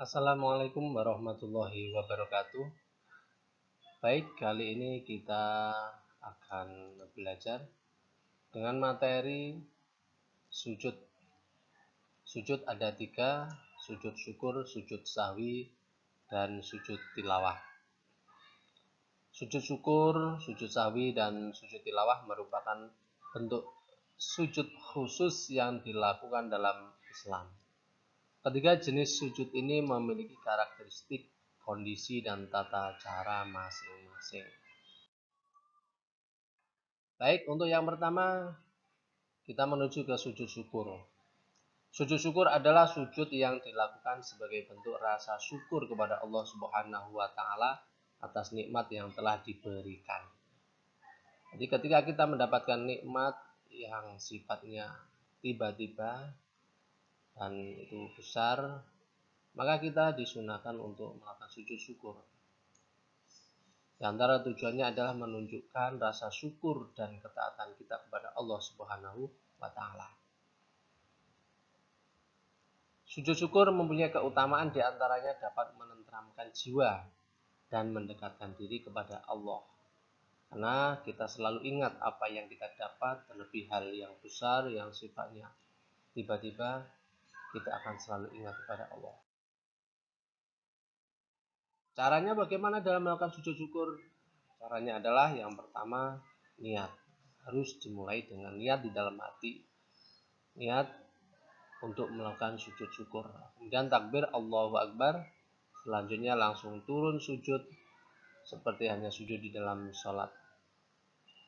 Assalamualaikum warahmatullahi wabarakatuh. Baik, kali ini kita akan belajar dengan materi sujud. Sujud ada 3, sujud syukur, sujud sahwi, dan sujud tilawah. Sujud syukur, sujud sahwi, dan sujud tilawah merupakan bentuk sujud khusus yang dilakukan dalam Islam. Ketiga jenis sujud ini memiliki karakteristik, kondisi, dan tata cara masing-masing. Baik, untuk yang pertama kita menuju ke sujud syukur. Sujud syukur adalah sujud yang dilakukan sebagai bentuk rasa syukur kepada Allah Subhanahu wa taala atas nikmat yang telah diberikan. Jadi ketika kita mendapatkan nikmat yang sifatnya tiba-tiba dan itu besar, maka kita disunahkan untuk melakukan sujud syukur. Di antara tujuannya adalah menunjukkan rasa syukur dan ketaatan kita kepada Allah Subhanahu wa taala. Sujud syukur mempunyai keutamaan di antaranya dapat menenteramkan jiwa dan mendekatkan diri kepada Allah. Karena kita selalu ingat apa yang kita dapat, terlebih hal yang besar yang sifatnya tiba-tiba, kita akan selalu ingat kepada Allah. Caranya bagaimana dalam melakukan sujud syukur? Caranya adalah yang pertama, niat. Harus dimulai dengan niat di dalam hati. Niat untuk melakukan sujud syukur. Kemudian takbir Allahu Akbar. Selanjutnya langsung turun sujud seperti hanya sujud di dalam sholat.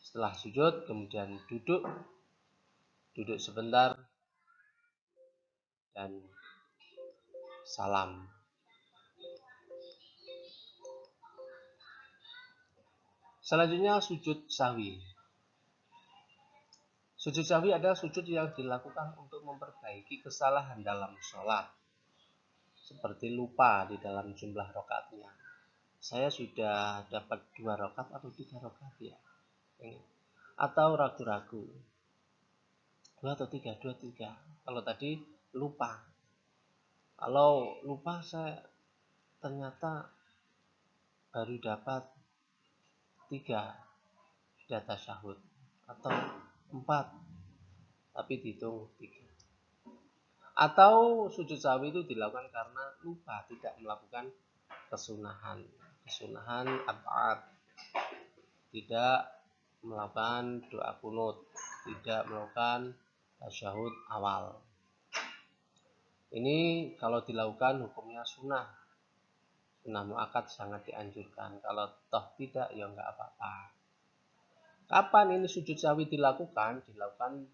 Setelah sujud kemudian duduk sebentar dan salam. Selanjutnya sujud sahwi. Sujud sahwi adalah sujud yang dilakukan untuk memperbaiki kesalahan dalam sholat. Seperti lupa di dalam jumlah rakaatnya. Saya sudah dapat 2 rakaat atau 3 rakaat ya. Atau ragu-ragu. 2 atau 3, 2, 3. Kalau tadi lupa. Kalau lupa saya ternyata baru dapat 3 sudah tasyahud atau 4 tapi dihitung 3. Atau sujud sahwi itu dilakukan karena lupa tidak melakukan kesunahan ab'ad, tidak melakukan doa kunut, tidak melakukan tasyahud awal. Ini kalau dilakukan hukumnya sunnah muakkad, sangat dianjurkan. Kalau toh tidak ya enggak apa-apa. Kapan ini sujud sahwi dilakukan? Dilakukan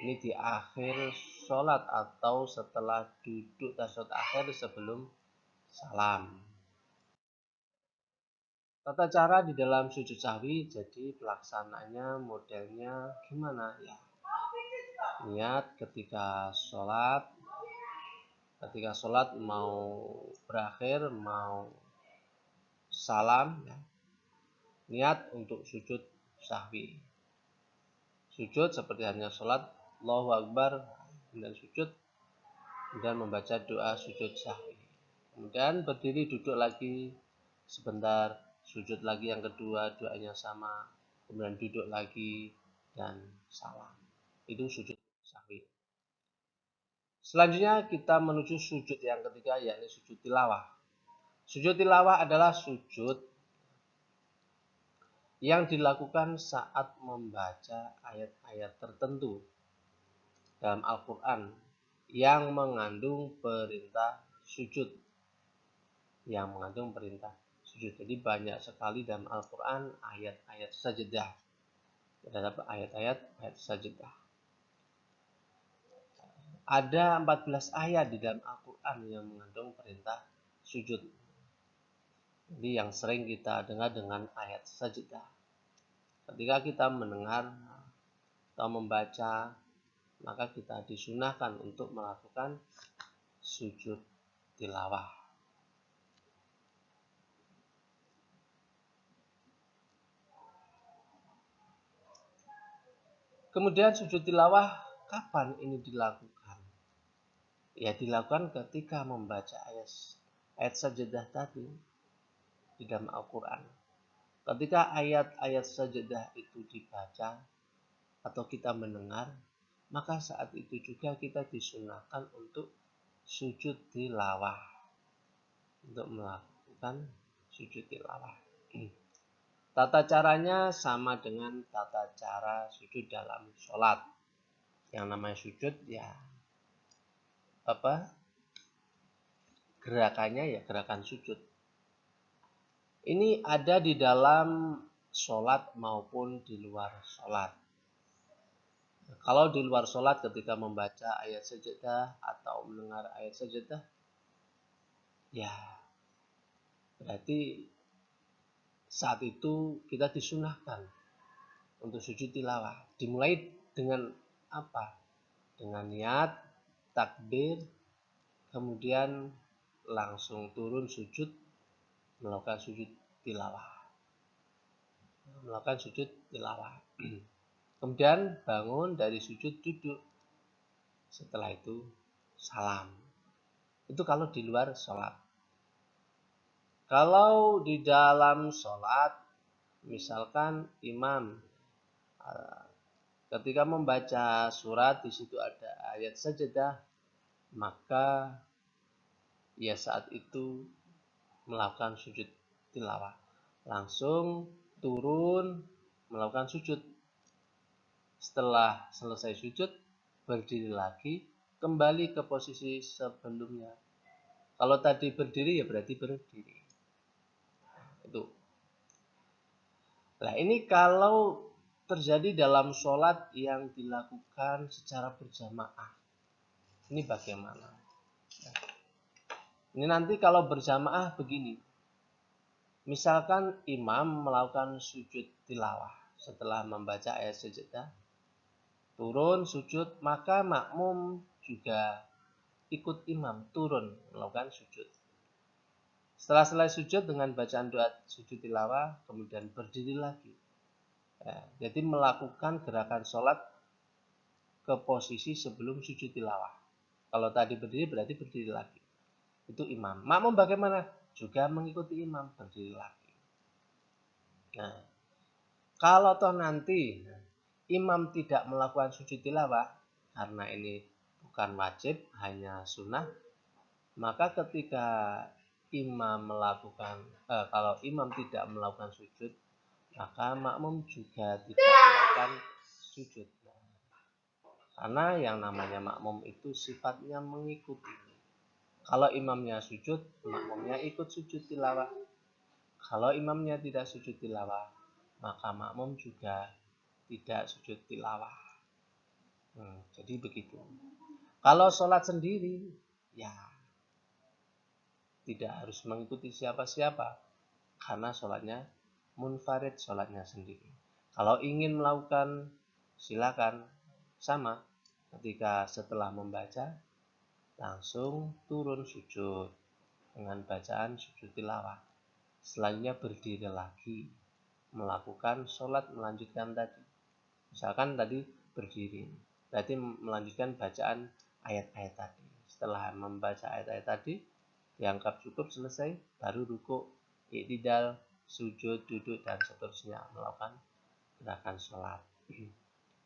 ini di akhir sholat atau setelah duduk tasyahud akhir sebelum salam. Tata cara di dalam sujud sahwi, jadi pelaksanaannya modelnya gimana ya? Niat ketika sholat mau berakhir, mau salam ya. Niat untuk sujud sahwi. Sujud seperti hanya sholat, Allahu Akbar, dan sujud, kemudian membaca doa sujud sahwi. Kemudian berdiri duduk lagi sebentar, sujud lagi yang kedua, doanya sama, kemudian duduk lagi dan salam. Itu sujud sahwi. Selanjutnya kita menuju sujud yang ketiga, yakni sujud tilawah. Sujud tilawah adalah sujud yang dilakukan saat membaca ayat-ayat tertentu dalam Al-Quran yang mengandung perintah sujud. Jadi banyak sekali dalam Al-Quran ayat-ayat sajadah. Terhadap ayat-ayat sajadah. Ada 14 ayat di dalam Al-Quran yang mengandung perintah sujud. Jadi yang sering kita dengar dengan ayat sajadah. Ketika kita mendengar atau membaca, maka kita disunahkan untuk melakukan sujud tilawah. Kemudian sujud tilawah kapan ini dilakukan? Ya dilakukan ketika membaca ayat sajadah tadi di dalam Al-Quran. Ketika ayat-ayat sajadah itu dibaca atau kita mendengar, maka saat itu juga kita disunahkan untuk sujud tilawah, untuk melakukan sujud tilawah. Tata caranya sama dengan tata cara sujud dalam sholat. Yang namanya sujud ya gerakannya ya gerakan sujud. Ini ada di dalam sholat maupun di luar sholat. Kalau di luar sholat ketika membaca ayat sajadah atau mendengar ayat sajadah, ya berarti saat itu kita disunahkan untuk sujud tilawah. Dimulai dengan apa? Dengan niat, takbir, kemudian langsung turun sujud, melakukan sujud tilawah. Melakukan sujud tilawah. Kemudian bangun dari sujud duduk. Setelah itu salam. Itu kalau di luar sholat. Kalau di dalam sholat, misalkan imam ketika membaca surat di situ ada ayat sajadah, maka ya saat itu melakukan sujud tilawah. Langsung turun melakukan sujud. Setelah selesai sujud, berdiri lagi, kembali ke posisi sebelumnya. Kalau tadi berdiri ya berarti berdiri. Itu. Nah ini kalau terjadi dalam sholat yang dilakukan secara berjamaah. Ini bagaimana? Ini nanti kalau berjamaah begini. Misalkan imam melakukan sujud tilawah setelah membaca ayat sajadah, turun sujud, maka makmum juga ikut imam turun melakukan sujud. Setelah selesai sujud dengan bacaan doa sujud tilawah, kemudian berdiri lagi. Ya, jadi melakukan gerakan sholat ke posisi sebelum sujud tilawah. Kalau tadi berdiri berarti berdiri lagi. Itu imam. Makmum bagaimana? Juga mengikuti imam, berdiri lagi. Nah, kalau toh nanti imam tidak melakukan sujud tilawah, karena ini bukan wajib, hanya sunnah, maka ketika imam melakukan, kalau imam tidak melakukan sujud, maka makmum juga tidak melakukan sujud. Karena yang namanya makmum itu sifatnya mengikuti. Kalau imamnya sujud, makmumnya ikut sujud tilawah. Kalau imamnya tidak sujud tilawah, maka makmum juga tidak sujud tilawah. Jadi begitu. Kalau sholat sendiri, ya tidak harus mengikuti siapa-siapa. Karena sholatnya munfarid, sholatnya sendiri. Kalau ingin melakukan, silakan. Sama, ketika setelah membaca, langsung turun sujud dengan bacaan sujud tilawah. Selanjutnya berdiri lagi, melakukan sholat melanjutkan tadi. Misalkan tadi berdiri, berarti melanjutkan bacaan ayat-ayat tadi. Setelah membaca ayat-ayat tadi, dianggap cukup selesai, baru rukuk, i'tidal, sujud, duduk, dan seterusnya melakukan gerakan sholat.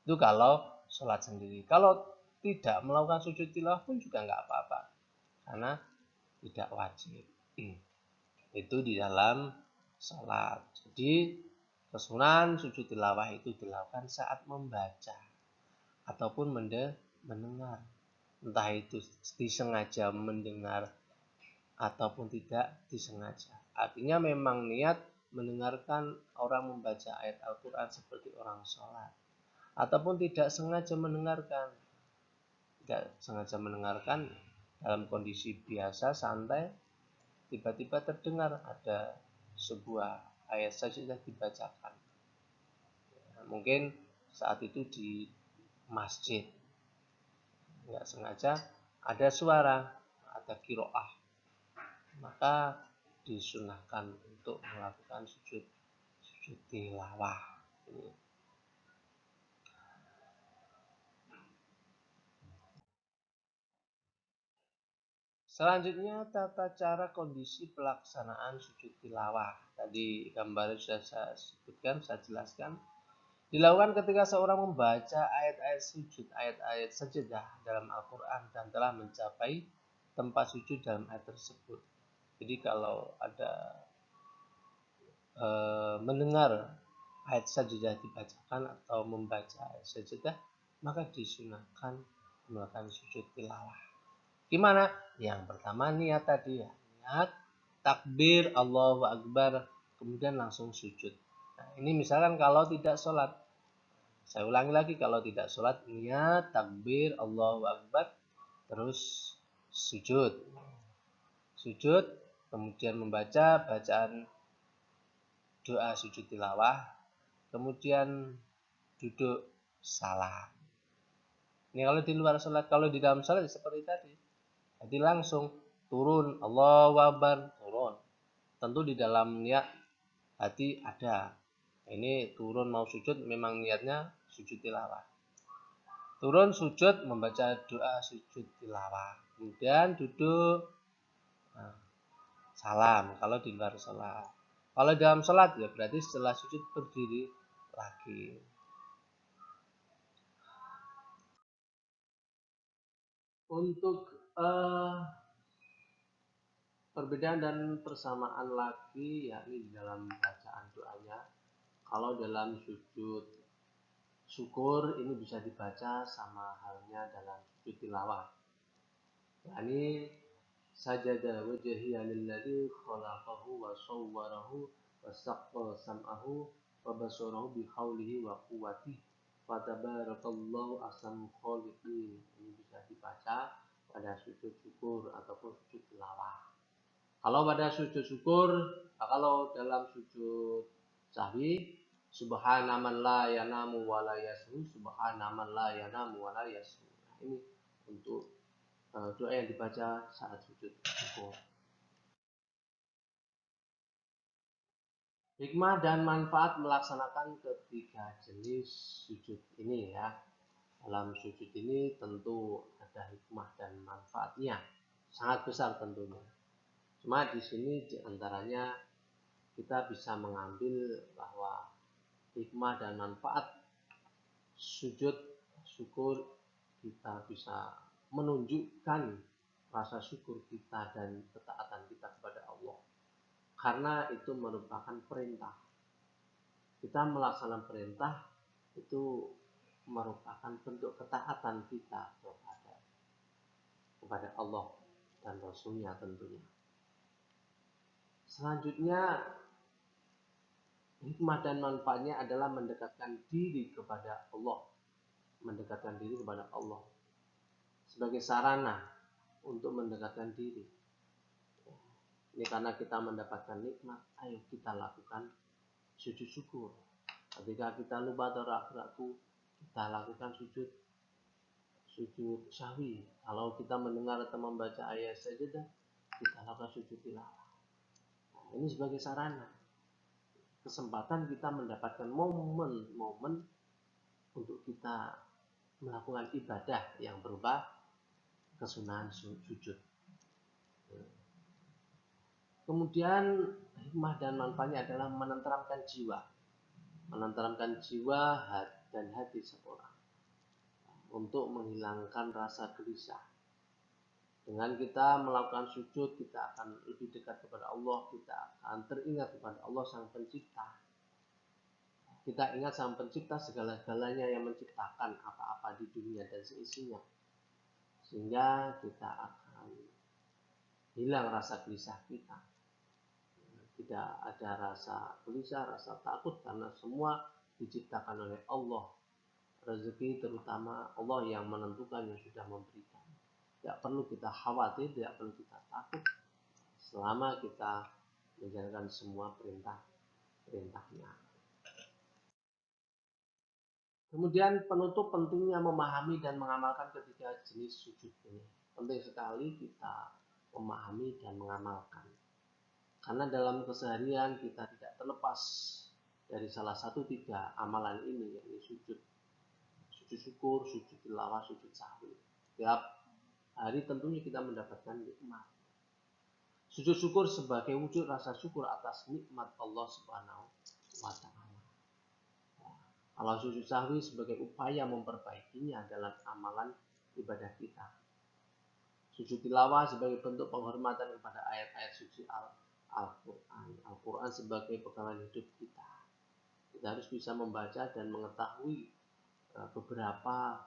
Itu kalau sholat sendiri. Kalau tidak melakukan sujud tilawah pun juga nggak apa-apa, karena tidak wajib. Itu di dalam sholat. Jadi kesunahan sujud tilawah itu dilakukan saat membaca ataupun mendengar. Entah itu disengaja mendengar ataupun tidak disengaja. Artinya memang niat mendengarkan orang membaca ayat Al-Quran seperti orang sholat. Ataupun tidak sengaja mendengarkan. Tidak sengaja mendengarkan dalam kondisi biasa, santai, tiba-tiba terdengar ada sebuah ayat sajadah dibacakan. Mungkin saat itu di masjid, nggak sengaja ada suara, ada kiroah, maka disunahkan untuk melakukan sujud tilawah. Selanjutnya tata cara kondisi pelaksanaan sujud tilawah. Tadi gambarnya sudah saya sebutkan, saya jelaskan. Dilakukan ketika seorang membaca ayat-ayat sujud, ayat-ayat sajadah dalam Al-Quran dan telah mencapai tempat sujud dalam ayat tersebut. Jadi kalau ada mendengar ayat sajadah dibacakan atau membaca ayat sajadah, maka disunahkan melakukan sujud tilawah. Gimana? Yang pertama niat tadi ya, niat takbir Allahu Akbar, kemudian langsung sujud. Nah, ini misalkan kalau tidak sholat, saya ulangi lagi, kalau tidak sholat niat takbir Allahu Akbar, terus sujud, kemudian membaca bacaan doa sujud tilawah, kemudian duduk salam. Ini kalau di luar sholat. Kalau di dalam sholat seperti tadi, jadi langsung turun Allahu Akbar, turun. Tentu di dalam niat hati ada, ini turun mau sujud memang niatnya sujud tilawah. Turun sujud membaca doa sujud tilawah, kemudian duduk, nah, salam kalau di luar sholat. Kalau dalam sholat ya berarti setelah sujud berdiri lagi. Untuk perbedaan dan persamaan lagi yakni di dalam bacaan doanya. Kalau dalam sujud syukur ini bisa dibaca sama halnya dalam sujud tilawah. Yakni sajada wajhiya lilladzi khalaqahu wa sawwarahu wa saqqa sam'ahu wa basarahu bi haulihi wa quwwatihi wa tabarakallahu ahsanul khaliqin. Ini bisa dibaca pada sujud syukur ataupun sujud tilawah. Kalau pada sujud syukur, kalau dalam sujud sahwi, subhana man la yanamu wa la yashu, subhana man la yanamu wa la yashu. Ini untuk doa yang dibaca saat sujud syukur. Hikmah dan manfaat melaksanakan ketiga jenis sujud ini ya. Dalam sujud ini tentu ada hikmah dan manfaatnya, sangat besar tentunya. Cuma di sini diantaranya kita bisa mengambil bahwa hikmah dan manfaat sujud syukur, kita bisa menunjukkan rasa syukur kita dan ketaatan kita kepada Allah. Karena itu merupakan perintah. Kita melaksanakan perintah itu merupakan bentuk ketaatan kita kepada Allah dan Rasulnya tentunya. Selanjutnya, hikmah dan manfaatnya adalah mendekatkan diri kepada Allah. Mendekatkan diri kepada Allah sebagai sarana untuk mendekatkan diri. Ini karena kita mendapatkan nikmat, ayo kita lakukan sujud syukur. Ketika kita lupa terlaku, kita lakukan sujud sahwi. Kalau kita mendengar atau membaca ayat sajadah, kita lakukan sujud tilawah. Nah, ini sebagai sarana, kesempatan kita mendapatkan momen-momen untuk kita melakukan ibadah yang berupa kesunahan sujud. Kemudian hikmah dan manfaatnya adalah menenteramkan jiwa dan hati seorang untuk menghilangkan rasa gelisah. Dengan kita melakukan sujud, kita akan lebih dekat kepada Allah, kita akan teringat kepada Allah Sang Pencipta. Kita ingat Sang Pencipta segala-galanya yang menciptakan apa-apa di dunia dan seisinya, sehingga kita akan hilang rasa gelisah kita. Tidak ada rasa gelisah, rasa takut, karena semua diciptakan oleh Allah. Rezeki terutama Allah yang menentukan, yang sudah memberikan. Tidak perlu kita khawatir, tidak perlu kita takut selama kita menjalankan semua perintahnya. Kemudian penutup pentingnya memahami dan mengamalkan ketiga jenis sujud ini. Penting sekali kita memahami dan mengamalkan. Karena dalam keseharian kita tidak terlepas dari salah satu tiga amalan ini, yaitu sujud syukur, sujud tilawah, sujud sahwi. Tiap hari tentunya kita mendapatkan nikmat. Sujud syukur sebagai wujud rasa syukur atas nikmat Allah Subhanahu wa Ta'ala. Kalau sujud sahwi sebagai upaya memperbaikinya dalam amalan ibadah kita. Sujud tilawah sebagai bentuk penghormatan kepada ayat-ayat suci Al-Quran. Al-Quran sebagai pegangan hidup kita. Kita harus bisa membaca dan mengetahui beberapa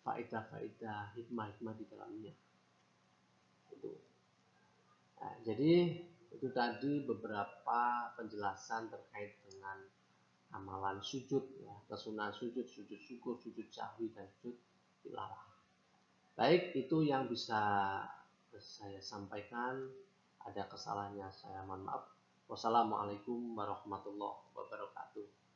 faedah-faedah, hikmah-hikmah di dalamnya. Nah, jadi itu tadi beberapa penjelasan terkait dengan amalan sujud, ya, kesunahan sujud, sujud syukur, sujud sahwi, dan sujud tilawah. Baik, itu yang bisa saya sampaikan. Ada kesalahannya saya mohon maaf. Wassalamualaikum warahmatullahi wabarakatuh.